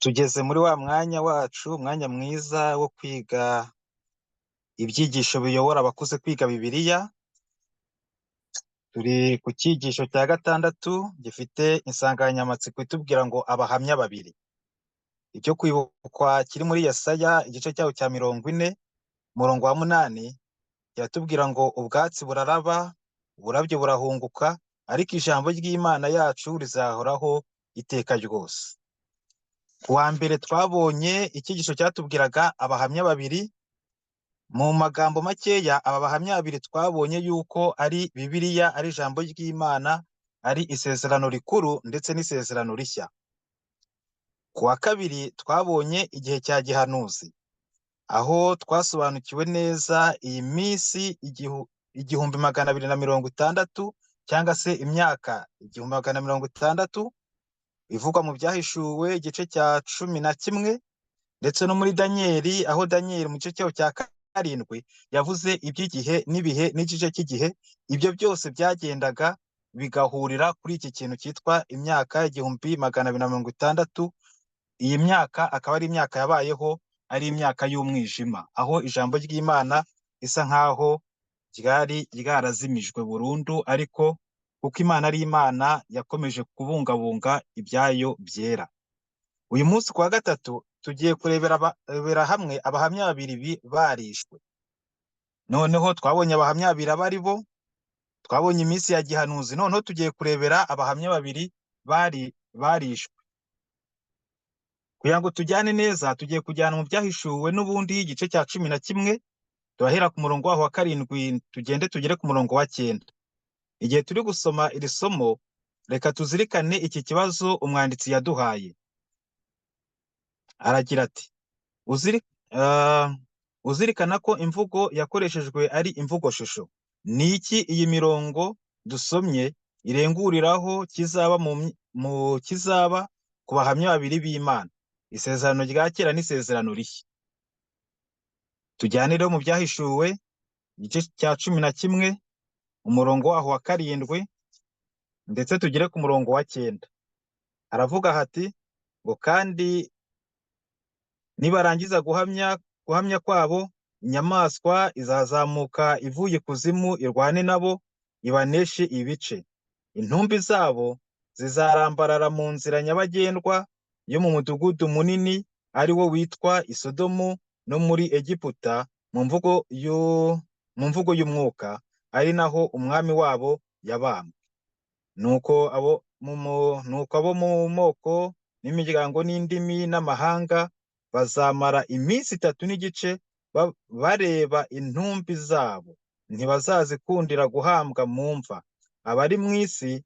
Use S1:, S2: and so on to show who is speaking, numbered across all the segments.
S1: Tugeze muri wa mwanya wacu, umwanya mwiza wo kwiga ibyigisho biyobora abakuze kwiga Bibiliya. Turi ku cyigisho cya gatandatu gifite insanganyamatsiko itubwira ngo abahamya babiri. Icyo kwibukwa kiri muri Yesaya igice cyaho cya 40 umurongo wa 8 kiratubwira ngo ubwatsi buraraba, uburabyo burahunguka, ariko ijambo ry'Imana yacu rizahoraho iteka ryose. Kuwa mbere twabonye icyigisho cyatubwiraga abahamya babiri. Mu magambo makeya, aba bahamya babiri twabonye yuko ari Bibiliya, ari ijambo ry'Imana, ari isezerano rikuru ndetse n'isezerano rishya. Kuwa kabiri twabonye igihe cya gihanuzi, aho twasobanukiwe neza iyi minsi 1260 cyangwa se imyaka 1260 ivugwa mu Byahishuwe igice cya 11 ndetse no muri Daniyeli, aho Daniyeli mu gice cyaho cya 7 yavuze iby'igihe n'ibihe n'igice cy'igihe. Ibyo byose byagendaga bigahurira kuri iki kintu cyitwa imyaka 1260. Iyi myaka akaba ari imyaka yabayeho ari imyaka y'umwijima, aho ijambo ry'Imana risa nkaho ryari ryarazimijwe burundu, ariko kuko Imana ari Imana yakomeje kubungabunga ibyayo byera. Uyu munsi kuwa gatatu tugiye kurebera hamwe abahamya babiri barishwe. Noneho twabonye abahamya babiri abari bo, twabonye iminsi ya gihanuzi, noneho tugiye kurebera abahamya babiri barishwe. Kugira ngo tujyane neza, tugiye kujyana mu Byahishuwe n'ubundi igice cya 11, turahera ku murongo waho wa 7 tugende tugere ku murongo wa 9. Igihe turi gusoma iri somo, reka tuzirikane iki kibazo umwanditsi yaduhaye. Aragira ati uzirikana ko imvugo yakoreshejwe ari imvugo shusho. Ni iki iyi mirongo dusomye irenguriraho kizaba ku bahamya babiri b'Imana, isezerano rya kera n'isezerano rishya? Tujyane rero mu Byahishuwe igice cya 11 umurongo waho wa 7 ndetse tugere ku murongo wa 9. Aravuga hati ngo kandi nibarangiza guhamya kwabo, inyamaswa izazamuka ivuye kuzimu irwane nabo, ibaneshe ibice. Intumbi zabo zizarambarara mu nzira nyabagendwa yo mu mudugudu munini, ari wo witwa Isodomu, no muri Egiputa mu mvugo y'umwuka, ari naho umwami wabo yabambwe. Nuko abo mu moko n'imiryango n'indimi n'amahanga bazamara iminsi 3 n'igice bareba intumbi zabo, ntibazazikundira guhambwa mu mva. Abari mu isi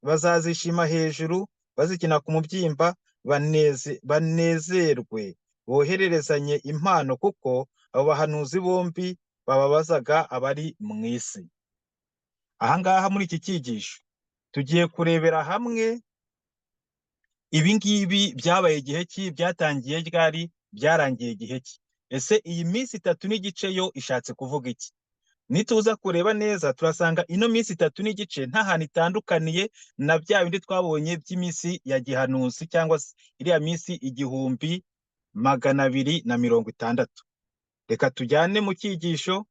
S1: bazazishima hejuru, bazikina ku mubyimba, banezerwe, bohererezanye impano, kuko abo bahanuzi bombi bababazaga abari mu isi. Ahangaha muri iki cyigisho tugiye kurebera hamwe ibi ngibi byabaye igihe ki, byatangiye ryari, byarangiye igihe ki. Ese iyi minsi 3 n'igice yo ishatse kuvuga iki? Nituza kureba neza turasanga ino minsi 3 n'igice nta hantu itandukaniye na bya bindi twabonye by'iminsi ya gihanuzi, cyangwa se iriya minsi 1260. Reka tujyane mu cyigisho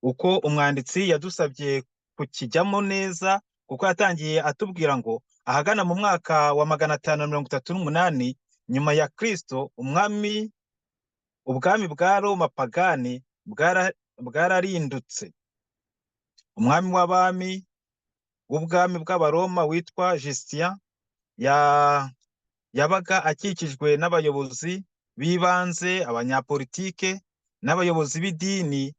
S1: uko umwanditsi yadusabye kukijyamo neza, kuko yatangiye atubwira ngo ahagana mu mwaka wa 538 nyuma ya Kristo, ubwami bwa Roma pagani bwararindutse. Umwami w'abami w'ubwami bw'Abaroma witwa Justin yabaga akikijwe n'abayobozi b'ibanze, abanyapolitike n'abayobozi b'idini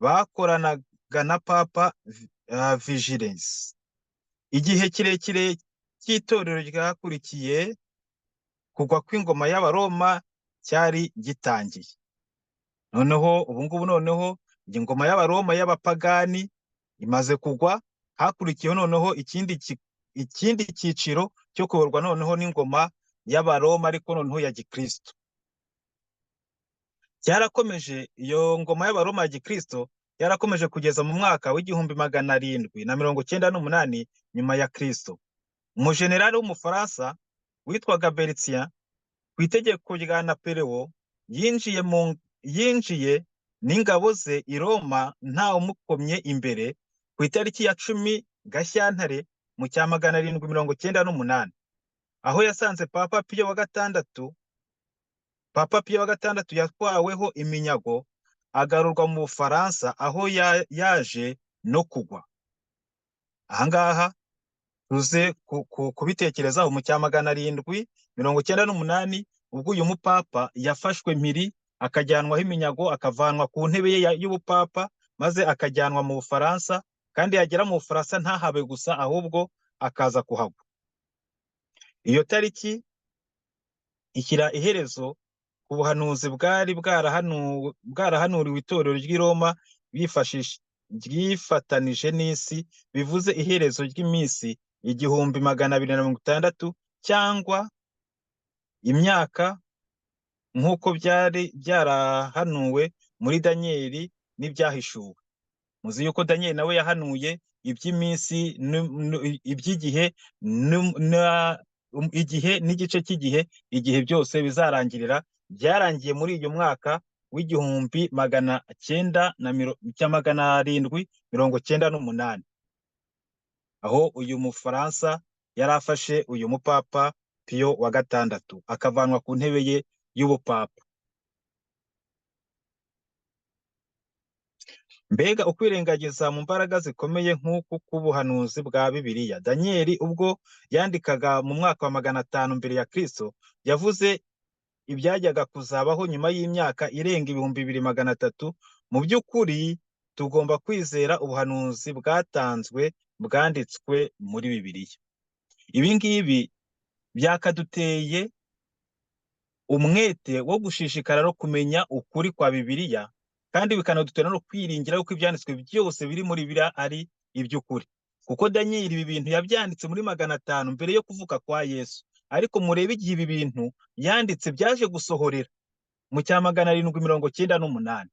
S1: bakoranaga na Papa Vigilance. Igihe kirekire cy'itorero ryakurikiye kugwa kw'ingoma y'Abaroma cyari gitangiye. Noneho ubungubu noneho ingoma y'Abaroma y'abapagani imaze kugwa, hakurikiyeho noneho ikindi cyiciro cyo kuyoborwa noneho n'ingoma y'Abaroma, ariko noneho ya Gikristo. Cyarakomeje, iyo ngoma y'Abaroma ya Gikristo yarakomeje kugeza mu mwaka w'798 nyuma ya Kristo. Umujenerali w'Umufaransa witwaga Beritien ku itegeko rya Napoleon yinjiye n'ingabo ze i Roma ntawe umukomye imbere ku itariki ya 10 Gashyantare mu cya 798, aho yasanze Papa Piyo wa gatandatu. Papa Piyo wa gatandatu yatwaweho iminyago agarurwa mu Bufaransa, aho yaje no kugwa. Ahangaha tuze kubitekerezaho mu cya 798, ubwo uyu mupapa yafashwe mpiri akajyanwaho iminyago, akavanwa ku ntebe ye y'ubupapa, maze akajyanwa mu Bufaransa, kandi yagera mu Bufaransa ntahabe gusa, ahubwo akaza kuhagwa. Iyo tariki ishyira iherezo ku buhanuzi bwari bwarahanuriwe itorero ry'i Roma ryifatanije n'isi, bivuze iherezo ry'iminsi 1260 cyangwa imyaka, nk'uko byari byarahanuwe muri Danieli n'ibyahishuwe. Muzi yuko Danieli nawe yahanuye iby'iminsi, iby'igihe, igihe n'igice cy'igihe, igihe byose bizarangirira. Byarangiye muri uyu mwaka w'1798, aho uyu Mufaransa yari afashe uyu mupapa Piyo wa gatandatu akavanwa ku ntebe ye y'ubupapa. Mbega ukwirengagiza mu mbaraga zikomeye nk'uku k'ubuhanuzi bwa Bibiliya! Danieli ubwo yandikaga mu mwaka wa 500 mbere ya Kristo, yavuze ibyajyaga kuzabaho nyuma y'imyaka irenga 2300. Mu by'ukuri tugomba kwizera ubuhanuzi bwatanzwe, bwanditswe muri Bibiliya. Ibi ngibi byakaduteye umwete wo gushishikara no kumenya ukuri kwa Bibiliya, kandi bikanadutera no kwiringira yuko ibyanditswe byose biri muri Bibiliya ari iby'ukuri, kuko Danieli ibi bintu yabyanditse muri 500 mbere yo kuvuka kwa Yesu. Ariko murebe igihe ibi bintu yanditse byaje gusohorera mu cya 798.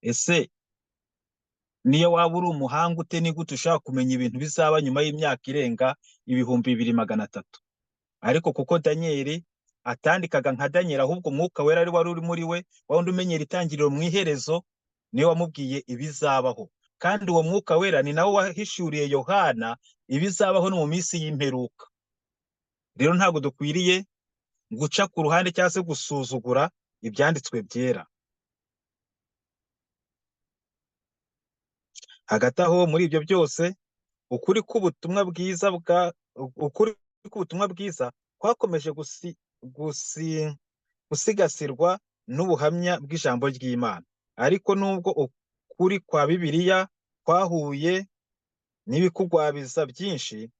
S1: Ese niyo waba uri umuhanga ute, ni gute ushaka kumenya ibintu bizaba nyuma y'imyaka irenga 2300? Ariko kuko Danieli atandikaga nka Danieli, ahubwo Mwuka Wera ari wari uri muri we, wundi umenyera itangiriro mu iherezo, niwe wamubwiye ibizabaho. Kandi uwo Mwuka Wera ni nawe wahishuriye Yohana ibizabaho no mu minsi y'imperuka. Rero ntabwo dukwiriye guca ku ruhande cyangwa se gusuzugura ibyanditswe byera. Hagati aho muri ibyo byose, ukuri k'ubutumwa bwiza kwakomeje gusigasirwa n'ubuhamya bw'ijambo ry'Imana. Ariko nubwo ukuri kwa Bibiliya kwahuye n'ibikugwabiza byinshi,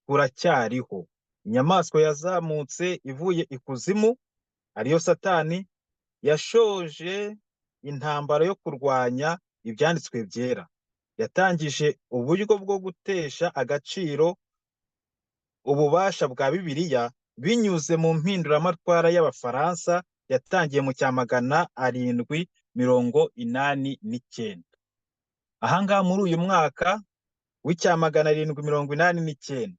S1: kuracyariho. Inyamaswa yazamutse ivuye ikuzimu, ariyo Satani, yashoje intambara yo kurwanya ibyanditswe byera. Yatangije uburyo bwo gutesha agaciro ububasha bwa Bibiliya binyuze mu mpinduramatwara y'Abafaransa yatangiye mu cya 789. Ahangaha muri uyu mwaka w'icya 789,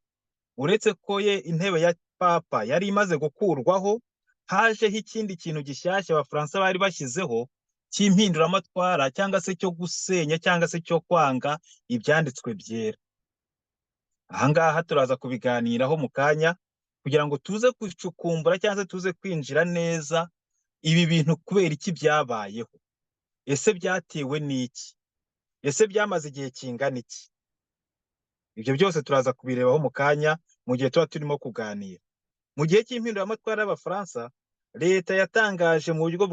S1: uretse ko intebe ya papa yari imaze gukurwaho, hajeho ikindi kintu gishyashya Abafaransa bari bashyizeho cy'impinduramatwara, cyangwa se cyo gusenya, cyangwa se cyo kwanga ibyanditswe byera. Ahangaha turaza kubiganiraho mu kanya, kugira ngo tuze gucukumbura cyangwa se tuze kwinjira neza ibi bintu kubera iki byabayeho. Ese byatewe n'iki? Ese byamaze igihe kingana iki? Ibyo byose turaza kubirebaho mu kanya mu gihe tuba turimo kuganira. Mu gihe cy'impinduramatwara y'Abafaransa, leta yatangaje mu buryo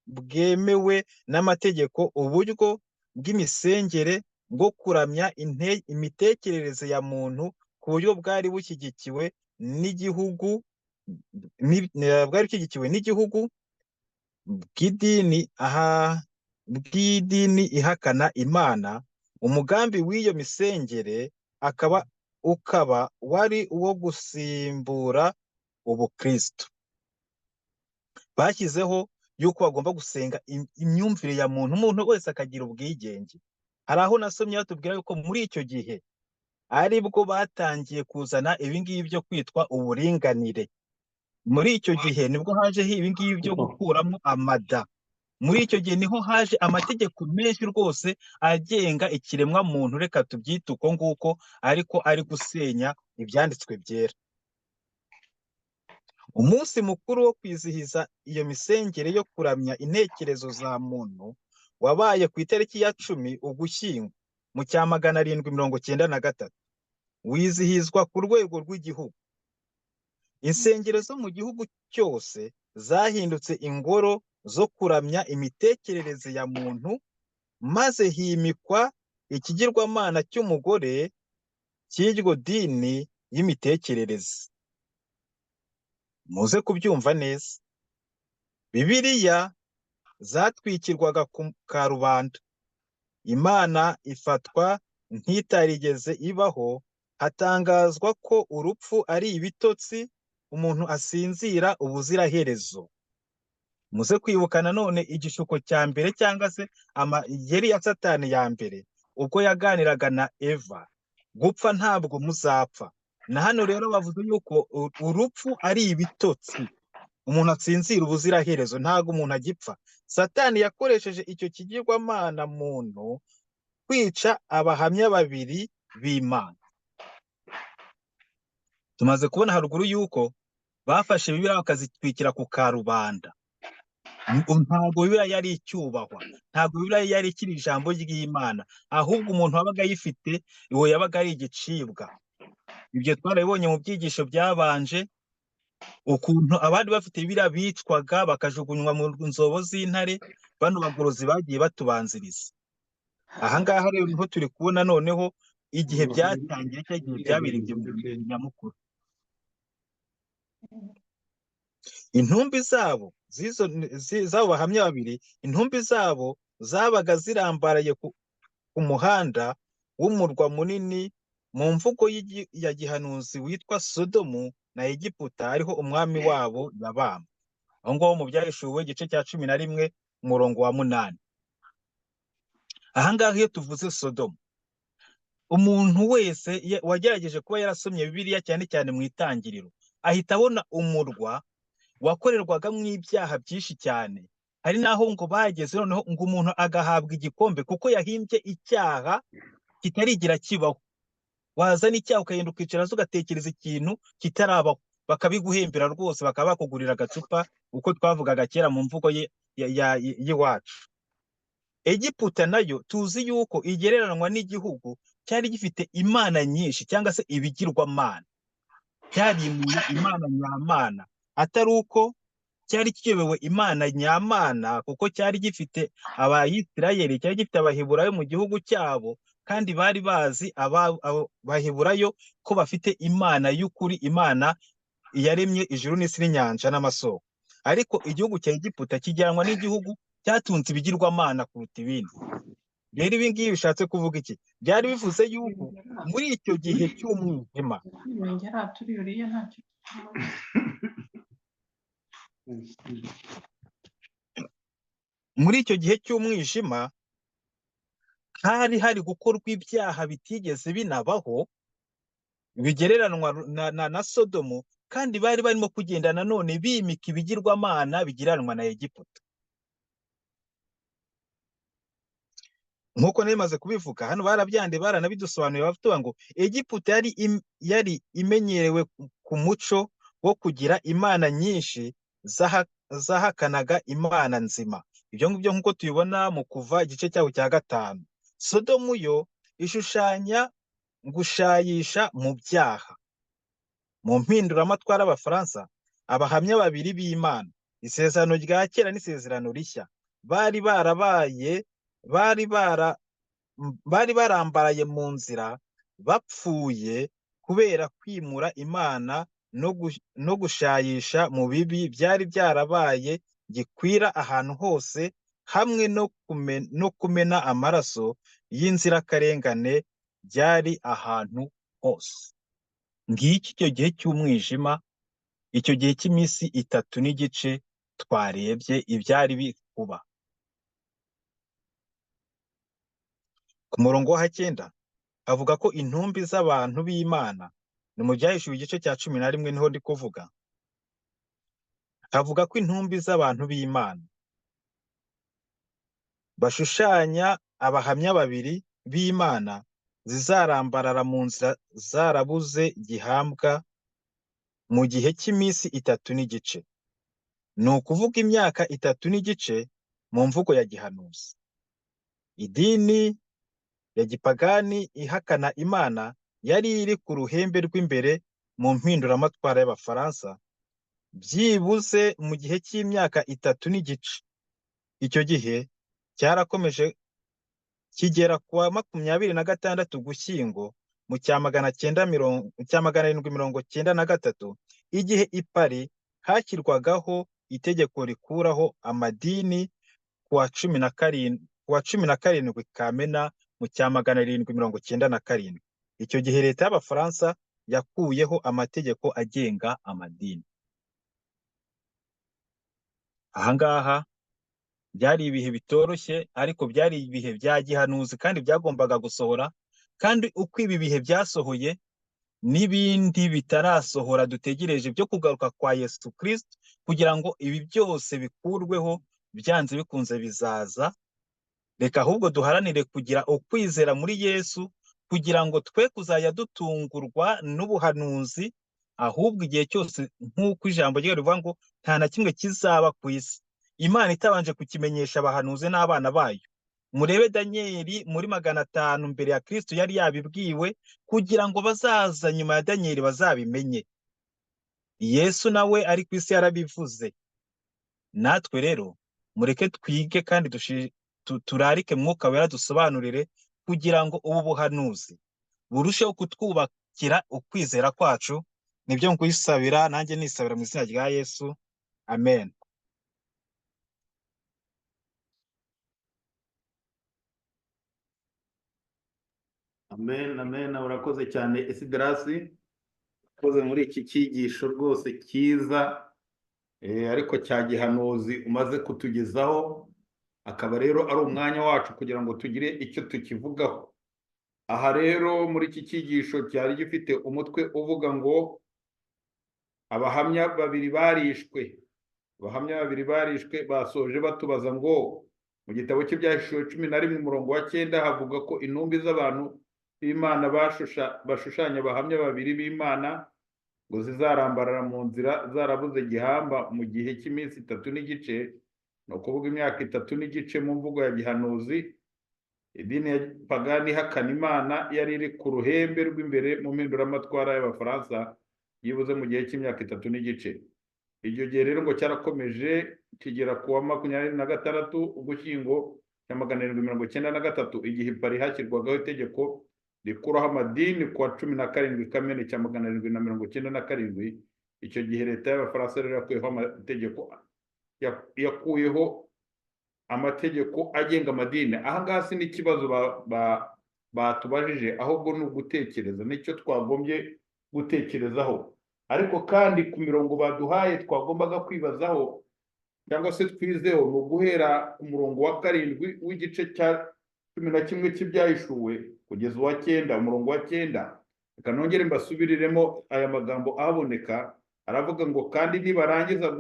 S1: bwemewe n'amategeko uburyo bw'imisengere bwo kuramya imitekerereze ya muntu, ku buryo bwari bushyigikiwe n'igihugu bw'idini ihakana Imana. Umugambi w'iyo misengere ukaba wari uwo gusimbura ubukristo. Bashyizeho yuko bagomba gusenga imyumvire ya muntu, umuntu wese akagira ubwigenge. Hari aho nasomye batubwira yuko muri icyo gihe aribwo batangiye kuzana ibingibi byo kwitwa uburinganire. Muri icyo gihe nibwo hajeho ibingibi byo gukuramo amada. Muri icyo gihe niho haje amategeko menshi rwose agenga ikiremwa muntu, reka tubyite uko nguko, ariko ari gusenya ibyanditswe byera. Umunsi mukuru wo kwizihiza iyo misengere yo kuramya intekerezo za muntu wabaye ku itariki ya 10 Ugushyingo mu cya 793, wizihizwa ku rwego rw'igihugu. Insengero zo mu gihugu cyose zahindutse ingoro zo kuramya imitekerereze ya muntu, maze himikwa ikigirwamana cy'umugore cy'iryo dini y'imitekerereze. Muze kubyumva neza. Bibiliya zatwikirwaga ku karubanda. Imana ifatwa nk'itarigeze ibaho, hatangazwa ko urupfu ari ibitotsi umuntu asinzira ubuziraherezo. Muze kwibuka nanone igishuko cya mbere cyangwa se amayeri ya Satani ya mbere, ubwo yaganiraga na Eva, gupfa ntabwo muzapfa. Na hano rero bavuze yuko urupfu ari ibitotsi umuntu atsinzira ubuziraherezo, ntabwo umuntu agipfa. Satani yakoresheje icyo kigirwamana muntu kwica abahamya babiri b'Imana. Tumaze kubona haruguru yuko bafashe Bibiliya bakazitwikira ku karubanda. Ntabwo Bibiliya yari icyubahwa, ntabwo Bibiliya yari ikiri ijambo ry'Imana, ahubwo umuntu wabaga ayifite uwo yabaga ari igicibwa. Ibyo twarabibonye mu byigisho byabanje, ukuntu abandi bafite Bibiliya bicwaga bakajugunywa mu nzobo z'intare, bano bagorozi bagiye batubanziriza. Aha ngaha rero niho turi kubona noneho igihe byatangiye, cya gihe byabereye mu nyamukuru. Intumbi zabo z'abo bahamya babiri, intumbi zabo zabaga zirambaraye ku muhanda w'umurwa munini, mu mvugo ya gihanuzi witwa Sodomu na Egiputa, ariho umwami wabo yabambwe. Aho ngaho mu Byahishuwe igice cya 11 umurongo wa 8. Aha ngaha iyo tuvuze Sodomu, umuntu wese wagerageje kuba yarasomye Bibiliya cyane cyane mu Itangiriro, ahita abona umurwa wakorerwagamo ibyaha byinshi cyane. Hari naho ngo bageze noneho ngo umuntu agahabwa igikombe kuko yahimbye icyaha kitarigira kibaho. Wazana icyaha ukagenda ukicara ugatekereza ikintu kitarabaho, bakabiguhembera rwose, bakaba bakugurira agacupa, uko twavugaga kera mu mvugo y'iwacu. Egiputa nayo tuzi yuko igereranwa n'igihugu cyari gifite imana nyinshi cyangwa se ibigirwamana. Cyarimuye imana nyamana, atari uko cyari kiyobewe imana nyamana, kuko cyari gifite Abayisirayeli, cyari gifite Abaheburayo mu gihugu cyabo, kandi bari bazi Abaheburayo ko bafite imana y'ukuri, imana yaremye ijuru n'isi n'inyanja n'amasoko. Ariko igihugu cya Egiputa kijyanwa n'igihugu cyatunze ibigirwamana kuruta ibindi. Rero ibi ngibi bishatse kuvuga iki? Byari bivuze yuko muri icyo gihe cy'umwijima, muri icyo gihe cy'umwijima hari hari gukorwa ibyaha bitigeze binabaho, bigereranwa na Sodomu, kandi bari barimo kugenda nanone bimika ibigirwamana bigereranwa na Egiputa. Nk'uko nari kubivuga hano, barabyande baranabidusobanuriye, bavuga ngo Egiputa yari imenyerewe ku muco wo kugira imana nyinshi zahakanaga imana nzima. Ibyo ngibyo nk'uko tubibona mu Kuva igice cyaho cya 5. Sodomu yo ishushanya gushayisha mu byaha. Mu mpinduramatwara y'Abafaransa, abahamya babiri b'Imana, Isezerano rya Kera n'Isezerano Rishya, bari barambaraye mu nzira, bapfuye kubera kwimura Imana no gushayisha mu bibi byari byarabaye gikwira ahantu hose, hamwe no kumena amaraso y'inzirakarengane byari ahantu hose. Ngiki icyo gihe cy'umwijima, icyo gihe cy'iminsi 3 n'igice twarebye ibyari bikuba. Ku murongo wa 9, avuga ko intumbi z'abantu b'Imana, ni mu Byahishuwe igice cya 11 niho ndi kuvuga, avuga ko intumbi z'abantu b'Imana bashushanya abahamya babiri b'Imana zizarambarara mu nzira zarabuze gihambwa mu gihe cy'iminsi 3 n'igice. Ni ukuvuga imyaka 3 n'igice mu mvugo ya gihanuzi. Idini ya gipagani ihakana Imana yari iri ku ruhembe rw'imbere mu mpinduramatwara y'Abafaransa, byibuze mu gihe cy'imyaka 3 n'igice. Icyo gihe cyarakomeje kigera ku wa 26 Ugushyingo mu cya 1793, igihe i Paris hashyirwagaho itegeko rikuraho amadini ku wa 17 Kamena mu cya 1797. Icyo gihe leta y'Abafaransa yakuyeho amategeko agenga amadini. Ahangaha byari ibihe bitoroshye, ariko byari ibihe bya gihanuzi kandi byagombaga gusohora, kandi uko ibi bihe byasohoye n'ibindi bitarasohora dutegereje byo kugaruka kwa Yesu Kristo, kugira ngo ibi byose bikurweho, byanze bikunze bizaza. Reka ahubwo duharanire kugira ukwizera muri Yesu, kugira ngo twe kuzajya dutungurwa n'ubuhanuzi, ahubwo igihe cyose nk'uko ijambo rye rivuga ngo nta na kimwe kizaba ku isi Imana itabanje kukimenyesha abahanuzi n'abana bayo. Murebe Danyeli muri 500 mbere ya Kristo yari yabibwiwe, kugira ngo bazaza nyuma ya Danyeli bazabimenye. Yesu nawe ari ku isi yarabivuze. Natwe rero mureke twige kandi turarike Mwuka Wera dusobanurire, kugira ngo ubu buhanuzi burusheho kutwubakira ukwizera kwacu. Nibyo ngwisabira, nanjye nisabira mu izina rya Yesu. Amen.
S2: Amen, amen. Urakoze cyane Esidarasi, urakoze muri iki cyigisho rwose cyiza, ariko cya gihanuzi umaze kutugezaho, akaba rero ari umwanya wacu kugira ngo tugire icyo tukivugaho. Aha rero muri iki cyigisho cyari gifite umutwe uvuga ngo abahamya babiri barishwe. Abahamya babiri barishwe, basoje batubaza ngo mu gitabo cy'Ibyahishuwe 11 umurongo wa 9 havuga ko intumbi z'abantu b'Imana bashushanya abahamya babiri b'Imana ngo zizarambarara mu nzira zarabuze gihamba mu gihe cy'iminsi 3 n'igice, no kuvuga imyaka 3 n'igice mu mvugo ya gihanuzi. Idini ya pagani ihakana Imana yari iri ku ruhembe rw'imbere mu mpinduramatwara y'Abafaransa, yibuze mu gihe cy'imyaka 3 n'igice. Icyo gihe rero ngo cyarakomeje kigera ku wa 26 Ugushyingo cya 1793, igihe i Paris hashyirwagaho itegeko rikuraho amadini ku wa 17 Kamena cya 1797. Icyo gihe leta y'Abafaransa rero yakuyeho amategeko agenga amadini. Ahangaha si n'ikibazo batubajije, ahubwo ni ugutekereza, nicyo twagombye gutekerezaho. Ariko kandi ku mirongo baduhaye twagombaga kwibazaho cyangwa se twizeho ni uguhera ku murongo wa 7 w'igice cya 11 cy'Ibyahishuwe kugeza uwa 9, umurongo wa 9. Reka nongere mbasubiriremo aya magambo aboneka. Aravuga ngo kandi nibarangiza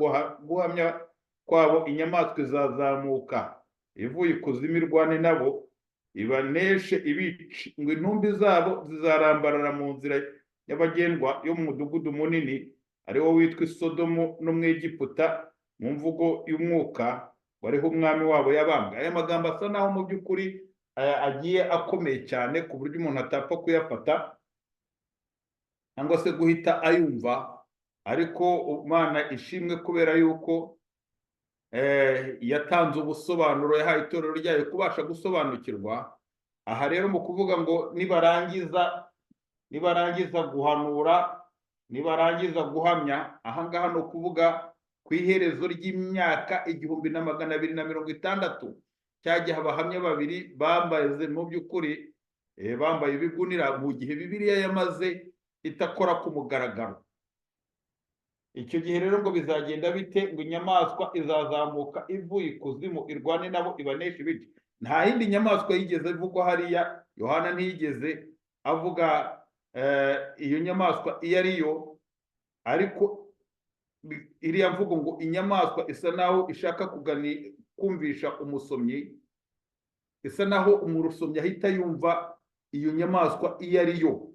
S2: guhamya kwabo, inyamaswa izazamuka ivuye ikuzimu irwane nabo, ibaneshe ibice, ngo intumbi zabo zizarambarara mu nzira nyabagendwa yo mu mudugudu munini ariwo witwa Sodomu no mu Egiputa, mu mvugo y'umwuka wariho umwami wabo yabambwe. Aya magambo asa naho mu by'ukuri agiye akomeye cyane ku buryo umuntu atapfa kuyafata cyangwa se guhita ayumva, ariko Imana ishimwe kubera yuko yatanze ubusobanuro, yahaye itorero ryayo kubasha gusobanukirwa. Aha rero mu kuvuga ngo nibarangiza guhanura, nibarangiza guhamya, ahangaha no kuvuga ku iherezo ry'imyaka 1260, cyagihe abahamya babiri bambaye mu by'ukuri bambaye ibigunira, mu gihe Bibiliya yamaze itakora ku mugaragaro. Icyo gihe rero ngo bizagenda bite? Ngo inyamaswa izazamuka ivuye ikuzimu irwane nabo, ibanesha ibice. Nta yindi nyamaswa yigeze ivugwa hariya, Yohana ntiyigeze avuga iyo nyamaswa iyo ari yo, ariko iriya mvugo ngo inyamaswa isa naho ishaka kumvisha umusomyi, isa naho umusomyi ahita yumva iyo nyamaswa iyo ari yo.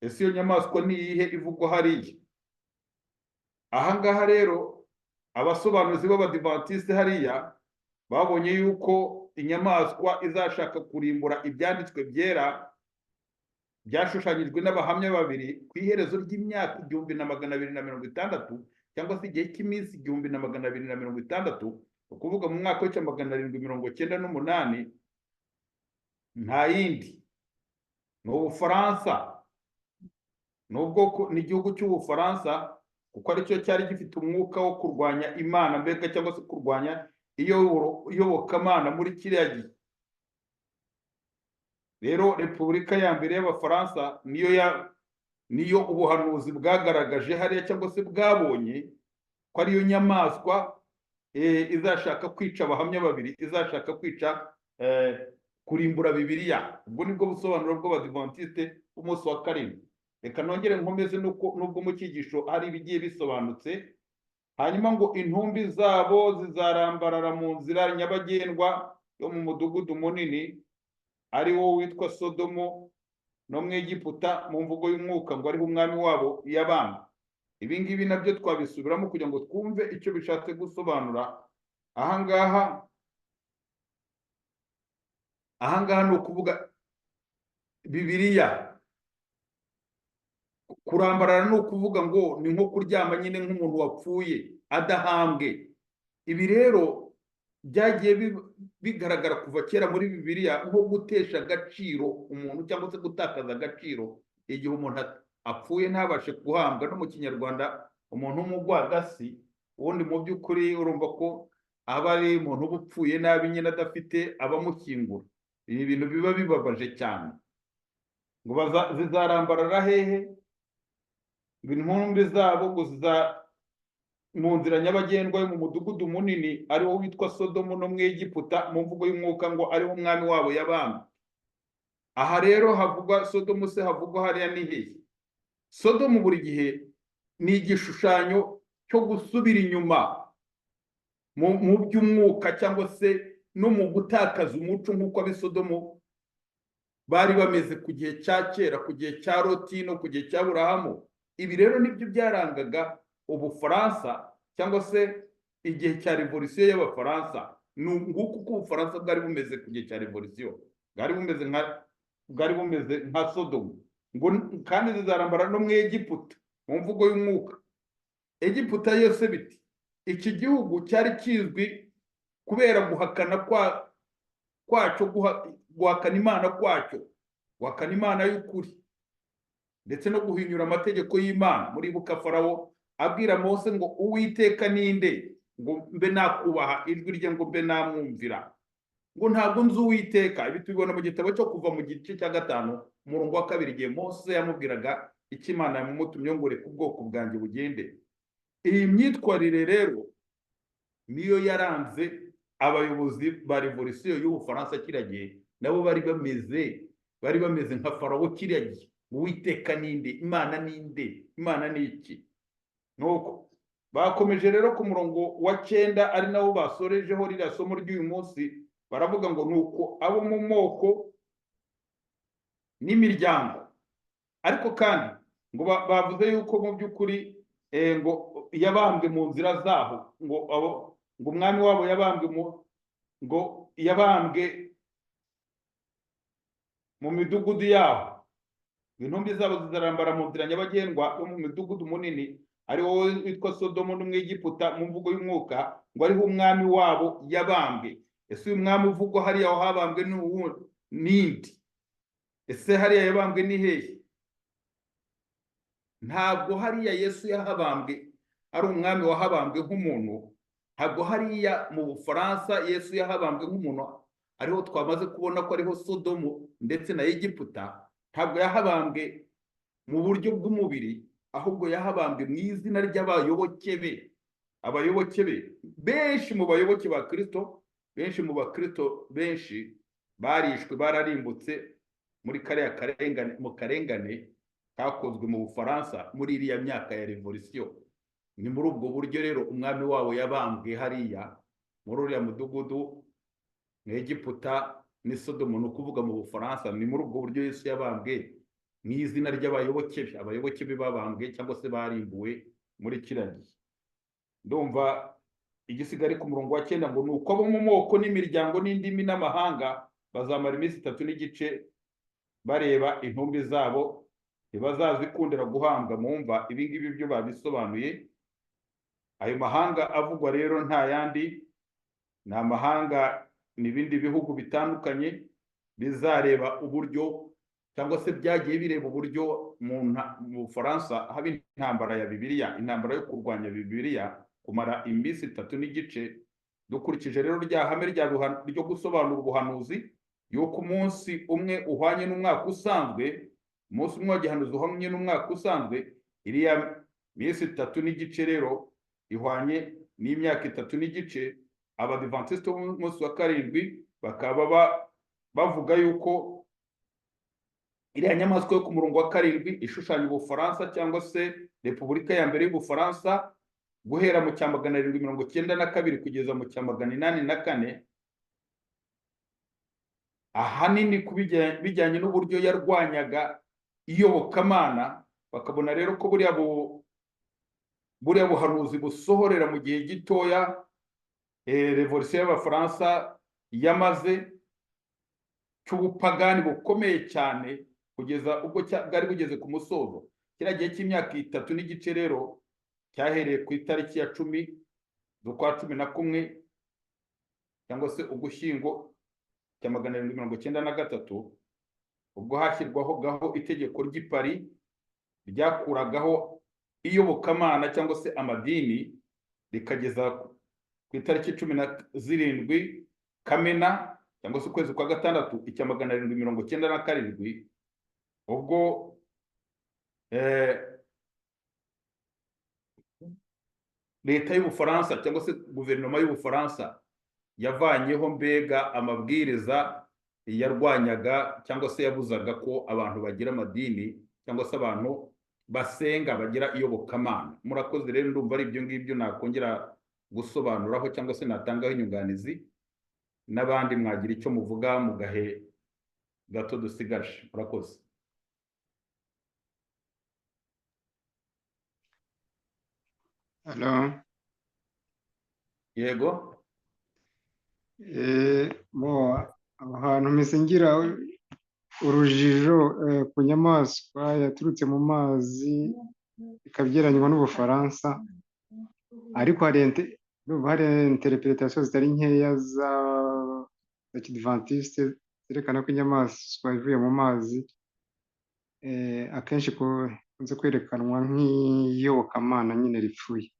S2: Ese iyo nyamaswa ni iyihe ivugwa hariya? Aha ngaha rero abasobanuzi b'abadivantisite hariya babonye yuko inyamaswa izashaka kurimbura ibyanditswe byera byashushanyijwe n'abahamya babiri ku iherezo ry'imyaka 1260, cyangwa se igihe cy'iminsi 1260, ukuvuga mu mwaka w'icya 798. Nta yindi, ni Ubufaransa, ni igihugu cy'Ubufaransa, kuko aricyo cyari gifite umwuka wo kurwanya Imana, mbega cyangwa se kurwanya iyobokamana muri kiriya gihe. Rero Repubulika ya mbere y'Abafaransa niyo ubuhanuzi bwagaragaje hariya, cyangwa se bwabonye ko ariyo nyamaswa izashaka kwica abahamya babiri, izashaka kwica kurimbura Bibiliya. Ubwo nibwo busobanuro bw'Abadivantisite b'umunsi wa karindwi. Reka nongere nkomeze nubwo mu cyigisho hari ibigiye bisobanutse. Hanyuma ngo intumbi zabo zizarambarara mu nzira nyabagendwa yo mu mudugudu munini, ari wo witwa Sodomo no mu Egiputa, mu mvugo y'umwuka ngo ariho umwami wabo yabambwe. Ibi ngibi nabyo twabisubiramo kugira ngo twumve icyo bishatse gusobanura. Aha ngaha ni ukuvuga Bibiliya. Kurambarara ni ukuvuga ngo ni nko kuryama nyine nk'umuntu wapfuye adahambwe. Ibi rero byagiye bigaragara kuva kera muri Bibiliya nko gutesha agaciro umuntu, cyangwa se gutakaza agaciro igihe umuntu apfuye ntabashe guhambwa. No mu Kinyarwanda umuntu w'umugwagasi, ubundi mu by'ukuri urumva ko aba ari umuntu uba upfuye nabi nyine, adafite abamukingura. Ibi bintu biba bibabaje cyane. Ngo zizarambarara hehe? Intumbi zabo ngo mu nzira nyabagendwa yo mu mudugudu munini, ariwo witwa Sodomu no mu Egiputa, mu mvugo y'umwuka ngo ariho umwami wabo yabambwe. Aha rero havugwa Sodomu, se havugwa hariya ni hehe? Sodomu buri gihe ni igishushanyo cyo gusubira inyuma mu by'umwuka, cyangwa se no mu gutakaza umuco, nk'uko ab'i Sodomu bari bameze ku gihe cya kera, ku gihe cya Loti no ku gihe cya Aburahamu. Ibi rero nibyo byarangaga Ubufaransa, cyangwa se igihe cya revolisiyo y'Abafaransa. Nguko uko Ubufaransa bwari bumeze ku gihe cya revolisiyo, bwari bumeze nka Sodomu. Kandi zizarambara no mu Egiputa, mu mvugo y'umwuka. Egiputa yose biti, iki gihugu cyari kizwi kubera guhakana kwacyo, guhakana Imana kwacyo, guhakana Imana y'ukuri, ndetse no guhinyura amategeko y'Imana. Muribuka Farawo abwira Mose ngo Uwiteka ninde ngo mbe nakubaha ijwi rye, ngo mbe namwumvira, ngo ntabwo nzi Uwiteka. Ibi tubibona mu gitabo cyo Kuva mu gice cya 5 umurongo wa 2, igihe Mose yamubwiraga icyo Imana yamumutumye ngo reka ubwoko bwanjye bugende. Iyi myitwarire rero niyo yaranze abayobozi ba revolisiyo y'Ubufaransa kiriya gihe. Nabo bari bameze nka Farawo kiriya gihe. Uwiteka ninde? Imana ninde? Imana ni iki? Nuko bakomeje rero ku murongo wa 9, ari nawo basorejeho ririya somo ry'uyu munsi. Baravuga ngo nuko abo mu moko n'imiryango, ariko kandi ngo bavuze yuko mu by'ukuri ngo yabambwe mu nzira zaho, ngo umwami wabo yabambwe mu midugudu yaho. Intumbi zabo zizarambara mu nzira nyabagendwa yo mu midugudu munini, ari wo witwa Sodomu no mu Egiputa, mu mvugo y'umwuka ngo ariho umwami wabo yabambwe. Ese uyu mwami uvugwa hariya wahabambwe n'indi? Ese hariya yabambwe ni hehe? Ntabwo hariya Yesu yahabambwe ari umwami wahabambwe nk'umuntu. Ntabwo hariya mu Bufaransa Yesu yahabambwe nk'umuntu, ariho twamaze kubona ko ariho Sodomu ndetse na Egiputa. Ntabwo yahabambwe mu buryo bw'umubiri, ahubwo yahabambwe mu izina ry'abayoboke be. Abayoboke be benshi, mu bayoboke ba Kristo benshi, mu bakristo benshi barishwe, bararimbutse muri kariya karengane, mu karengane kakozwe mu Bufaransa muri iriya myaka ya revolisiyo. Ni muri ubwo buryo rero umwami wabo yabambwe hariya muri uriya mudugudu mu Egiputa n'i Sodomu, ni ukuvuga mu Bufaransa. Ni muri ubwo buryo Yesu yabambwe, mu izina ry'abayoboke be. Abayoboke be babambwe cyangwa se barimbuwe muri kiriya gihe. Ndumva igisigari ku murongo wa 9 ngo nuko abo mu moko n'imiryango n'indimi n'amahanga bazamara iminsi 3 n'igice bareba intumbi zabo, ntibazazikundira guhambwa. Mumva ibi ngibi byo babisobanuye. Ayo mahanga avugwa rero nta yandi, ni amahanga n'ibindi bihugu bitandukanye bizareba uburyo cyangwa se byagiye bireba uburyo mu Bufaransa haba intambara ya Bibiliya, intambara yo kurwanya Bibiliya kumara iminsi 3 n'igice. Dukurikije rero rya hame ryo gusobanura ubuhanuzi yuko umunsi umwe uhwanye n'umwaka usanzwe, umunsi umwe wa gihanuzi uhwanye n'umwaka usanzwe, iriya minsi 3 n'igice rero ihwanye n'imyaka 3 n'igice. Abadivantiste b'umunsi wa karindwi bakaba bavuga yuko iriya nyamaswa yo ku murongo wa karindwi ishushanya Ubufaransa cyangwa se Repubulika ya mbere y'Ubufaransa guhera mu 1792 kugeza mu 1804, ahanini bijyanye n'uburyo yarwanyaga iyobokamana. Bakabona rero ko buriya buhanuzi busohorera mu gihe gitoya revolisiyo y'Abafaransa yamaze, cy'ubupagani bukomeye cyane kugeza ubwo bwari bugeze ku musozo. Kiriya gihe cy'imyaka 3 n'igice rero cyahereye ku itariki ya 10 z'ukwa 11 cyangwa se Ugushyingo 1793, ubwo hashyirwaho itegeko ry'i Paris ryakuragaho iyobokamana cyangwa se amadini, rikageza ku itariki 17 Kamena cyangwa se ukwezi kwa 6 1797, ubwo leta y'Ubufaransa cyangwa se guverinoma y'Ubufaransa yavanyeho mbega amabwiriza yarwanyaga cyangwa se yabuzaga ko abantu bagira amadini cyangwa se abantu basenga bagira iyobokamana. Murakoze rero, ndumva ari ibyo ngibyo nakongera gusobanuraho cyangwa se natangaho inyunganizi, n'abandi mwagira icyo muvuga mu gahe gato dusigaje. Murakoze.
S3: Hello.
S2: Yego.
S3: Ahantu mpise ngira urujijo ku nyamaswa yaturutse mu mazi ikabyeranywa n'Ubufaransa, ariko hari interpretation zitari nkeya za Kidventiste zerekana ko inyamaswa ivuye mu mazi akenshi kunze kwerekanwa nk'iyobokamana nyine ripfuye.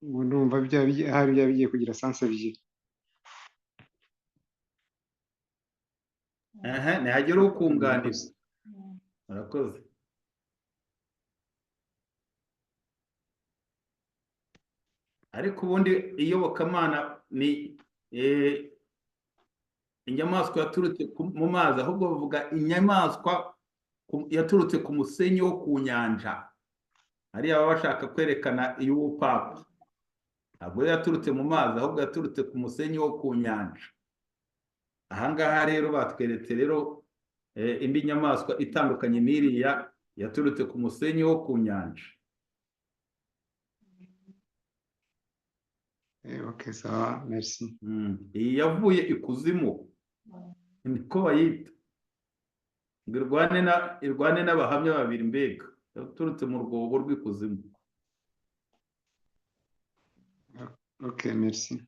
S3: Ubu ndumva hari bigiye kugira sanse ebyiri.
S2: Ntihagire ukunganira. Murakoze. Ariko ubundi iyobokamana ni inyamaswa yaturutse mu mazi, ahubwo bavuga inyamaswa yaturutse ku musenyi wo ku nyanja. Hariya baba bashaka kwerekana iy'ubupapa. Ntabwo yaturutse mu mazi, ahubwo yaturutse ku musenyi wo ku nyanja. Ahangaha rero batweretse rero indi nyamaswa itandukanye n'iriya yaturutse ku musenyi wo ku nyanja.
S3: Okay, sawa, merci.
S2: Iyi yavuye ikuzimu, niko bayita. Irwane n'abahamya babiri mbega, yaturutse mu rwobo rw'ikuzimu.
S3: Okay, merci.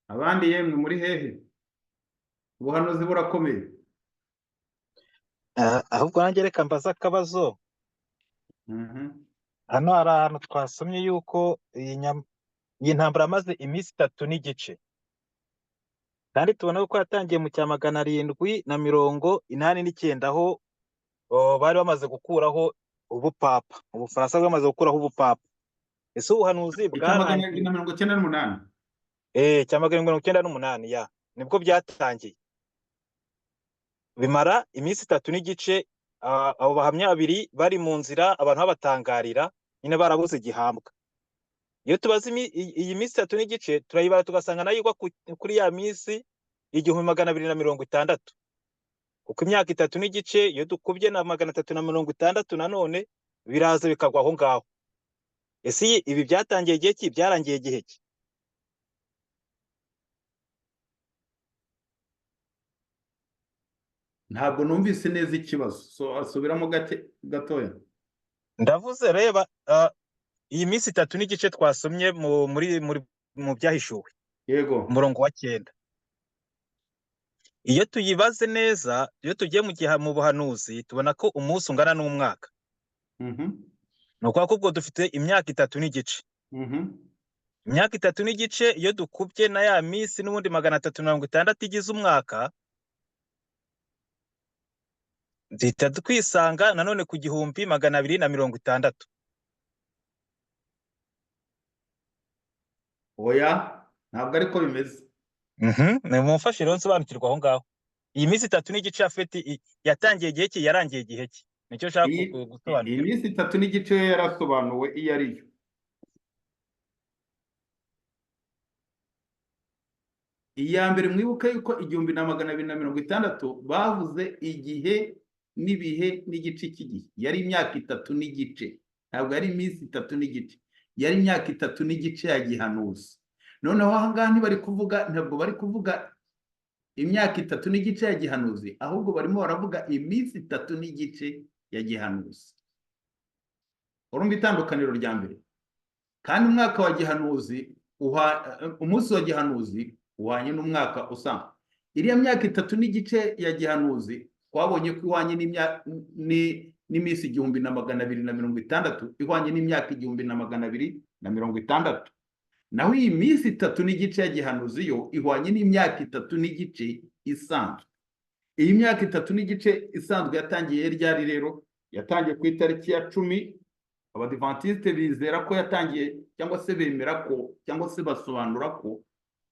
S2: Abandi yemwe muri hehe? Ubuhanuzi burakomeye.
S1: Ahubwo nanjye reka mbaza akabazo. Hano hari ahantu twasomye yuko iyi ntambara amaze iminsi 3 n'igice, kandi tubona ko yatangiye mu 789 aho bari bamaze gukuraho ubupapa. Ubufaransa bwamaze gukuraho ubupapa. ese ubuhanuzi
S2: icya magana arindwi
S1: bwarangiye
S2: na mirongo icyenda n'umunani
S1: cya 798 ya nibwo byatangiye, bimara iminsi 3 n'igice. Abo bahamya babiri bari mu nzira, abantu babatangarira nyine barabuze igihambwa. Iyo tubaze iyi minsi 3 n'igice turayibara tugasanga nayo igwa kuri ya minsi 1260, kuko imyaka 3 n'igice iyo dukubye na 360 nanone biraza bikagwa aho ngaho. Ese ibi byatangiye igihe ki, byarangiye igihe ki?
S2: ntabwo numvise neza ikibazo, so asubiramo gatoya.
S1: Ndavuze reba, iyi minsi 3 n'igice twasomye mu byahishuwe
S2: yego,
S1: umurongo wa 9, iyo tuyibaze neza, iyo tugiye mu buhanuzi tubona ko umunsi ungana n'umwaka. Ni ukuvuga ko ubwo dufite imyaka 3 n'igice. Imyaka 3 n'igice iyo dukubye na ya minsi n'ubundi 360 igize umwaka, duhita twisanga nanone ku 1260.
S2: oya ntabwo ariko bimeze.
S1: Mumfashe rero nsobanukirwa aho ngaho. Iyi minsi 3 n'igice afeti yatangiye igihe ki, yarangiye igihe ki? Nicyo nshaka
S2: iyi
S1: gusobanukirwa.
S2: minsi 3 n'igice yarasobanuwe iyo ariyo. iya mbere mwibuke yuko 1260 bavuze igihe n'ibihe n'igice cy'igihe, yari imyaka 3 n'igice, ntabwo yari iminsi 3 n'igice, yari imyaka 3 n'igice ya gihanuzi. noneho aha ngaha ntabwo bari kuvuga imyaka 3 n'igice ya gihanuzi, ahubwo barimo baravuga iminsi 3 n'igice ya gihanuzi. urumva itandukaniro rya mbere. kandi umwaka wa gihanuzi umunsi wa gihanuzi uhwanye n'umwaka usanzwe. iriya myaka 3 n'igice ya gihanuzi twabonye ko ihwanye n'iminsi 1260, ihwanye n'imyaka 1260. naho iyi minsi 3 n'igice ya gihanuzi yo ihwanye n'imyaka 3 n'igice isanzwe. iyi myaka 3 n'igice isanzwe yatangiye ryari rero? yatangiye ku itariki ya 10. Abadivantiste bizera ko yatangiye, cyangwa se bemera ko, cyangwa se basobanura ko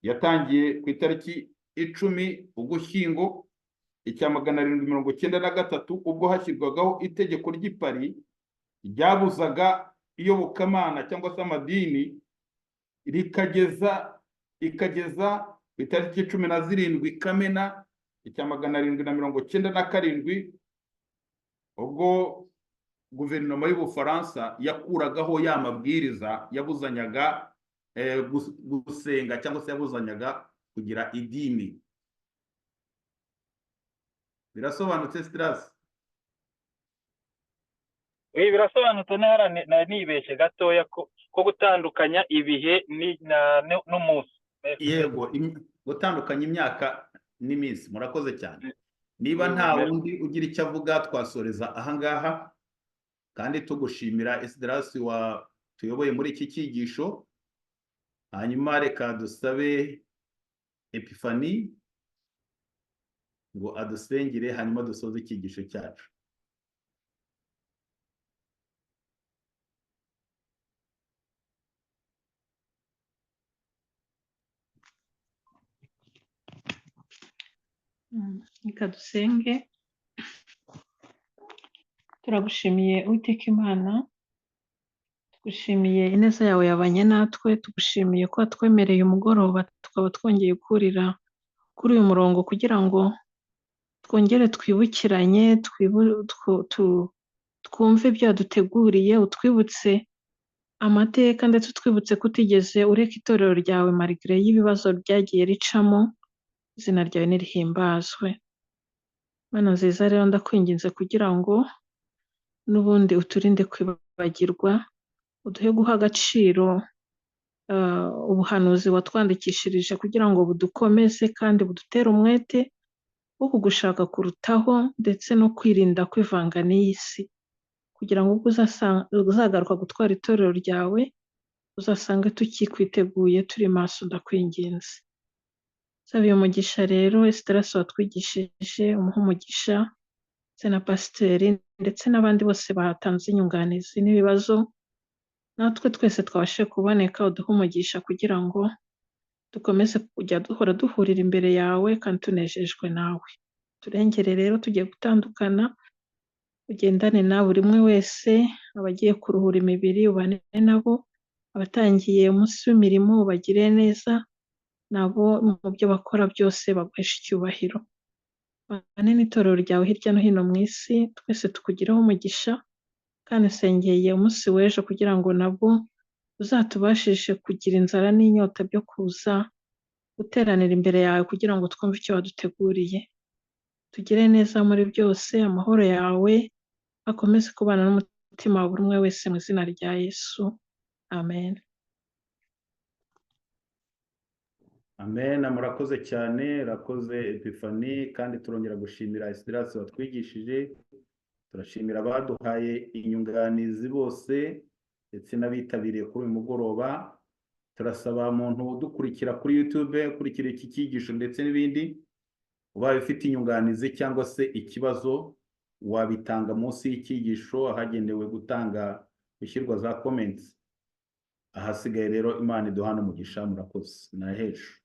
S2: yatangiye ku itariki 10 Ugushyingo 1793, ubwo hashyirwagaho itegeko ry'i Paris ryabuzaga iyobokamana cyangwa se amadini, ikageza ku itariki 17 Kamena 1797, ubwo guverinoma y'Ubufaransa yakuragaho ya mabwiriza yabuzanyaga gusenga, cyangwa se yabuzanyaga kugira idini. birasobanutse Strauss?
S1: Birasobanutse. Nibeshye gatoya ko gutandukanya ibihe n'umunsi.
S2: yego, gutandukanya imyaka n'iminsi. murakoze cyane. niba nta wundi ugira icyo avuga twasoreza ahangaha, kandi tugushimira Strauss tuyoboye muri iki cyigisho. hanyuma reka dusabe Epifani ngo adusengere, hanyuma dusoze icyigisho cyacu.
S4: reka dusenge. turagushimiye Uwiteka Imana, tugushimiye ineza yawe yabanye natwe, tugushimiye ko watwemereye umugoroba tukaba twongeye kurira kuri uyu murongo kugira ngo twongere twibukiranye, twumve ibyo waduteguriye, utwibutse amateka, ndetse utwibutse ko utigeze ureka itorero ryawe marigre y'ibibazo ryagiye ricamo. izina ryawe nirihimbazwe. Mana nziza rero ndakwinginze kugira ngo n'ubundi uturinde kwibagirwa, uduhe guha agaciro ubuhanuzi watwandikishirije kugira ngo budukomeze kandi budutere umwete wo kugushaka kurutaho, ndetse no kwirinda kwivanga n'iyi si, kugira ngo ubwo uzagaruka gutwara itorero ryawe uzasange tukikwiteguye turi maso. ndakwinginze. Sabiye umugisha rero Strauss watwigishije, umuha umugisha, ndetse na pasiteri, ndetse n'abandi bose batanze inyunganizi n'ibibazo. natwe twese twabashe kuboneka, uduhe umugisha kugira ngo dukomeze kujya duhora duhurira imbere yawe kandi tunejejwe nawe. Turengere rero tugiye gutandukana, ugendane na buri umwe wese, abagiye kuruhura imibiri ubane nabo, abatangiye umunsi w'imirimo ubagire neza, nabo mu byo bakora byose baguheshe icyubahiro. Bane n'itorero ryawe hirya no hino mu isi, twese tukugireho umugisha, kandi nsengeye umunsi w'ejo kugira ngo nabwo uzatubashishe kugira inzara n'inyota byo kuza guteranira imbere yawe kugira ngo twumve icyo waduteguriye. Tugire neza muri byose, amahoro yawe akomeze kubana n'umutima wa buri umwe wese mu izina rya Yesu. Amen.
S2: Amen, murakoze cyane, rakoze Epifani, kandi turongera gushimira Esdras watwigishije, turashimira abaduhaye inyunganizi bose ndetse n'abitabiriye kuri uyu mugoroba. Turasaba umuntu udukurikira kuri YouTube, ukurikira iki cyigisho ndetse n'ibindi, ubaye ufite inyunganizi cyangwa se ikibazo wabitanga munsi y'icyigisho ahagendewe gushyirwa za comments. Ahasigaye rero Imana iduhana umugisha, murakoze. Na hejuru.